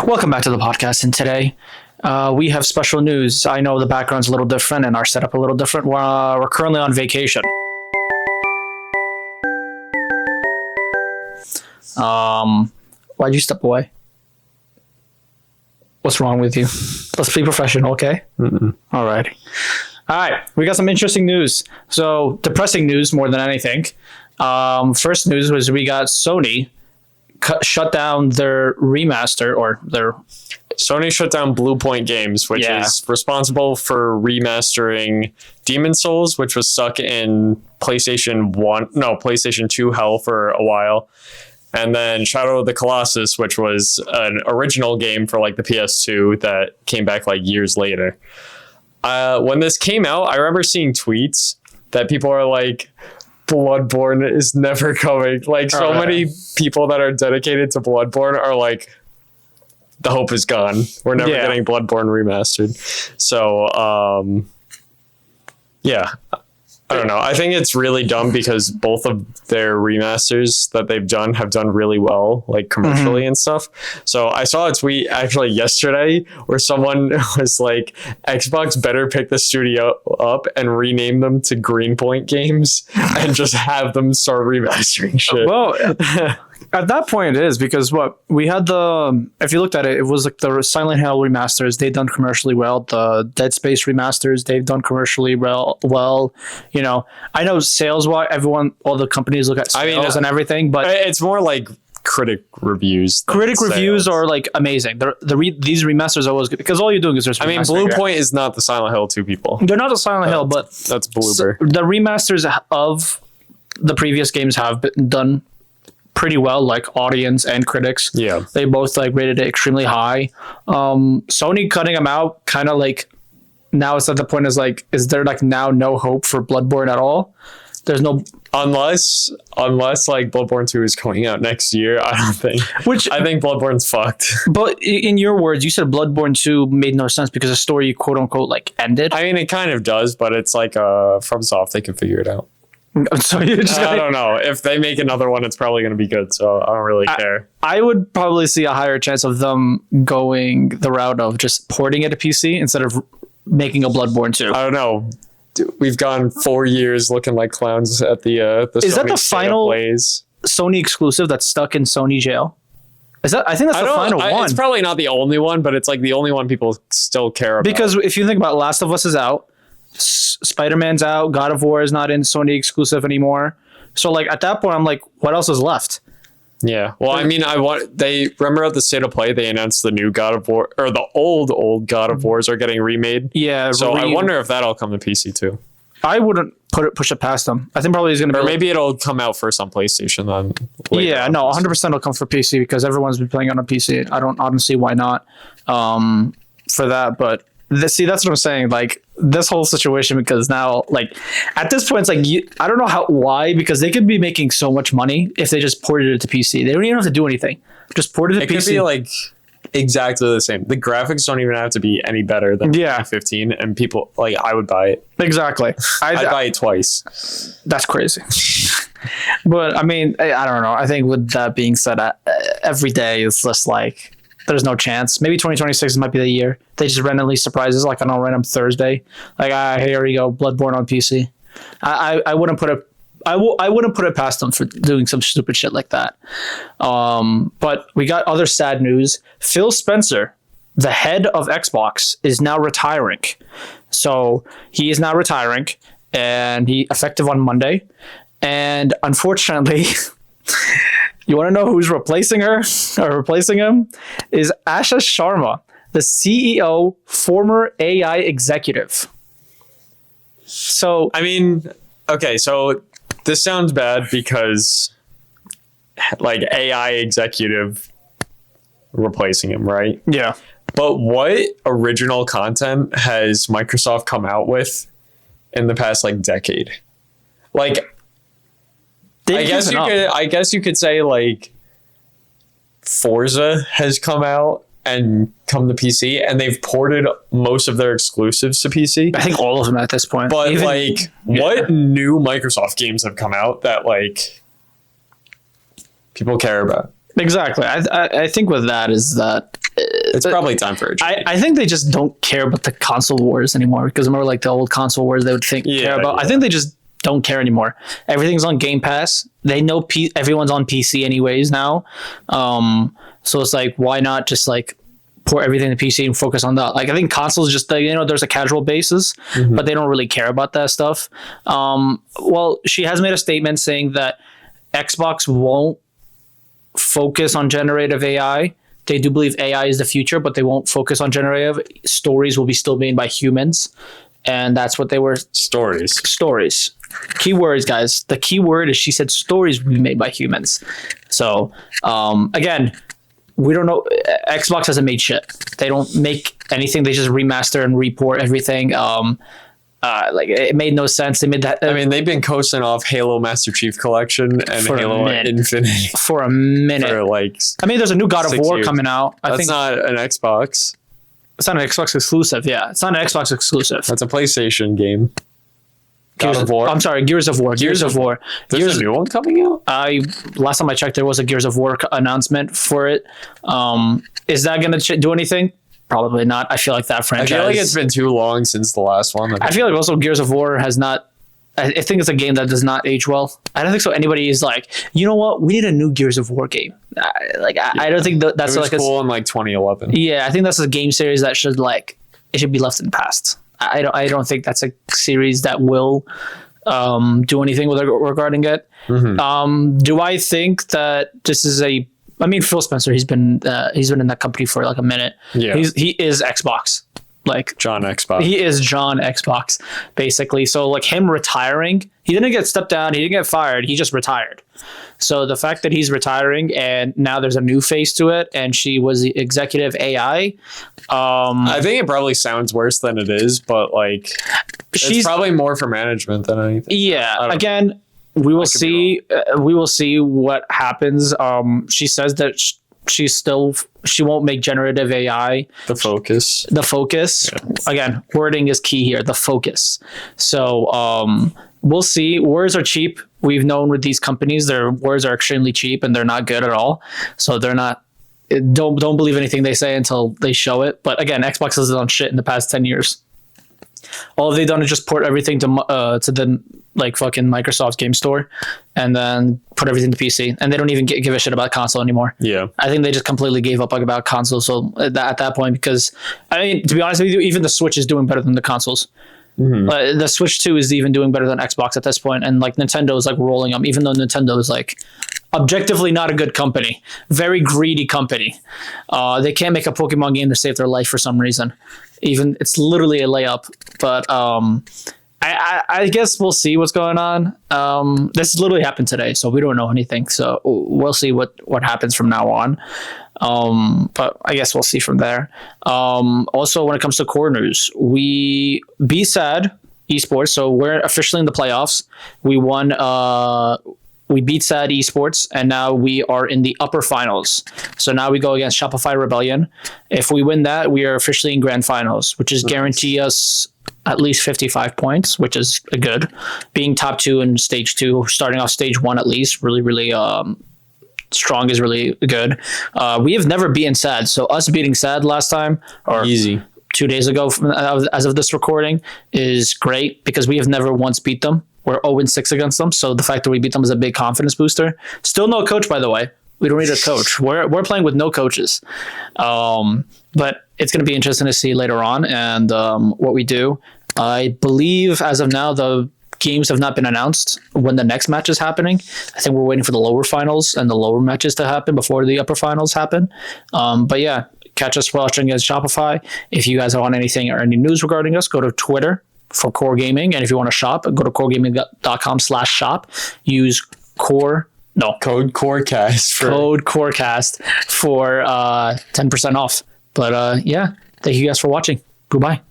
Welcome back to the podcast, and today we have special news. I know the background's a little different and our setup a little different. We're currently on vacation. Why'd you step away? What's wrong with you? Let's be professional, okay? All right. We got some interesting news. So, depressing news more than anything. First news was we got Sony shut down their remaster or their... Sony shut down Bluepoint Games, which is responsible for remastering Demon's Souls, which was stuck in PlayStation 2 hell for a while. And then Shadow of the Colossus, which was an original game for like the PS2 that came back like years later. When this came out, I remember seeing tweets that people are like, Bloodborne is never coming. Like so many people that are dedicated to Bloodborne are like, the hope is gone. We're never getting Bloodborne remastered. So, I don't know. I think it's really dumb because both of their remasters that they've done have done really well, like commercially and stuff. So I saw a tweet actually yesterday where someone was like, Xbox better pick the studio up and rename them to Greenpoint Games and just have them start remastering shit. Well, at that point it is, because what we had if you looked at it, it was like the Silent Hill remasters, they've done commercially well. The Dead Space remasters, they've done commercially well. You know, I know sales wise, all the companies look at sales and everything, but it's more like critic reviews. Critic reviews are like amazing. These remasters are always good because all you're doing is just. Bluepoint is not the Silent Hill 2 people. They're not the Silent Hill, but that's Bloober. The remasters of the previous games have been done pretty well, like audience and critics. Yeah, they both like rated it extremely high. Sony cutting them out, kind of like now it's at the point is like, is there like now no hope for Bloodborne at all? There's no unless like Bloodborne 2 is coming out next year. I don't think. I think Bloodborne's fucked. But in your words, you said Bloodborne 2 made no sense because the story quote unquote like ended. I mean, it kind of does, but it's like FromSoft, they can figure it out. So I don't know. If they make another one, it's probably going to be good. So I don't really care. I would probably see a higher chance of them going the route of just porting it to PC instead of making a Bloodborne 2. I don't know. We've gone 4 years looking like clowns at the Is Sony that the final Sony exclusive that's stuck in Sony jail? I think that's the final one. It's probably not the only one, but it's like the only one people still care about. Because if you think about it, Last of Us is out. Spider-Man's out. God of War is not in Sony exclusive anymore. So like at that point, I'm like, what else is left? Yeah. Well, I mean, they remember at the State of Play, they announced the new God of War, or the old God of Wars are getting remade. Yeah. So I wonder if that'll come to PC too. I wouldn't push it past them. I think probably it's going to be... Or maybe it'll come out first on PlayStation then. Yeah, no, 100% it'll come for PC because everyone's been playing on a PC. I don't see why not for that, but... that's what I'm saying. Like this whole situation, because now, like at this point, it's like I don't know why, because they could be making so much money if they just ported it to PC. They don't even have to do anything. Just ported it to PC. It could be like exactly the same. The graphics don't even have to be any better than 2015, and people like I would buy it. Exactly, I'd buy it twice. That's crazy. But I mean, I don't know. I think with that being said, every day is just like. There's no chance. Maybe 2026 might be the year. They just randomly surprise us, like on a random Thursday. Like, here you go, Bloodborne on PC. I wouldn't put it. I wouldn't put it past them for doing some stupid shit like that. But we got other sad news. Phil Spencer, the head of Xbox, is now retiring. So he is now retiring, and he effective on Monday. And unfortunately. You want to know who's replacing her or replacing him? Is Asha Sharma, the CEO, former AI executive. So, I mean, okay, so this sounds bad because like AI executive replacing him, right? Yeah. But what original content has Microsoft come out with in the past like decade? Like, I guess you could say like Forza has come out and come to PC, and they've ported most of their exclusives to PC. I think all of them at this point. But what new Microsoft games have come out that like people care about? Exactly. I think with that is that It's probably time for a change. I think they just don't care about the console wars anymore, because remember like the old console wars they would care about. I think they just don't care anymore. Everything's on Game Pass. They know everyone's on PC anyways now. So it's like, why not just like port everything to PC and focus on that? Like I think consoles just there's a casual basis, but they don't really care about that stuff. Well, she has made a statement saying that Xbox won't focus on generative AI. They do believe AI is the future, but they won't focus on generative. Stories will be still made by humans. And that's what they were. Stories. Keywords, guys. The key word is she said stories will be made by humans. So, again, we don't know. Xbox hasn't made shit. They don't make anything. They just remaster and report everything. Like it made no sense. They made that. I mean, they've been coasting off Halo Master Chief Collection and Halo Infinite for a minute. For like, I mean, there's a new God of War coming out. I think not an Xbox. It's not an Xbox exclusive. Yeah, it's not an Xbox exclusive. That's a PlayStation game. God of War. I'm sorry, Gears of War. Gears of War. There's a new one coming out? Last time I checked, there was a Gears of War announcement for it. Is that going to do anything? Probably not. I feel like that franchise. I feel like it's been too long since the last one. I feel like also Gears of War has not. I think it's a game that does not age well. I don't think so. Anybody is like, you know what? We need a new Gears of War game. I don't think that's it was like cool in like 2011. Yeah, I think that's a game series that should it should be left in the past. I don't think that's a series that will do anything regarding it. Do I think that this is I mean, Phil Spencer, he's been in that company for like a minute. Yeah. He is Xbox. Like John Xbox. He is John Xbox, basically. So like him retiring, he didn't get stepped down, he didn't get fired, he just retired. So the fact that he's retiring and now there's a new face to it, and she was the executive AI. I think it probably sounds worse than it is, but like it's probably more for management than anything. Yeah. Again, we will see. We will see what happens. She says that she won't make generative AI the focus. Yeah. Again, wording is key here. The focus. So we'll see. Words are cheap. We've known with these companies, their words are extremely cheap and they're not good at all. So they're not. Don't believe anything they say until they show it. But again, Xbox has done shit in the past 10 years. All they've done is just port everything to the like fucking Microsoft Game Store, and then put everything to PC, and they don't even give a shit about console anymore. Yeah, I think they just completely gave up about console. So at that point, because I mean, to be honest with you, even the Switch is doing better than the consoles. The Switch 2 is even doing better than Xbox at this point, and like Nintendo is like rolling them, even though Nintendo is like objectively not a good company, very greedy company. They can't make a Pokemon game to save their life for some reason. Even it's literally a layup, but I guess we'll see what's going on. This literally happened today, so we don't know anything. So we'll see what happens from now on. But I guess we'll see from there. Also, when it comes to core news, we BSAD esports. So we're officially in the playoffs. We won. We beat SAD Esports, and now we are in the upper finals. So now we go against Shopify Rebellion. If we win that, we are officially in grand finals, which is guarantee us at least 55 points, which is good. Being top 2 in stage 2, starting off stage 1 at least, really, really strong is really good. We have never beaten SAD, so us beating SAD last time, or easy 2 days ago, as of this recording, is great because we have never once beat them. We're 0-6 against them, so the fact that we beat them is a big confidence booster. Still no coach, by the way. We don't need a coach. We're playing with no coaches. But it's going to be interesting to see later on and what we do. I believe as of now, the games have not been announced when the next match is happening. I think we're waiting for the lower finals and the lower matches to happen before the upper finals happen. But yeah, catch us watching as Shopify. If you guys want anything or any news regarding us, go to Twitter for QOR Gaming. And if you want to shop, go to QORgaming.com/shop. Use code QORcast for 10% off. But yeah, thank you guys for watching. Goodbye.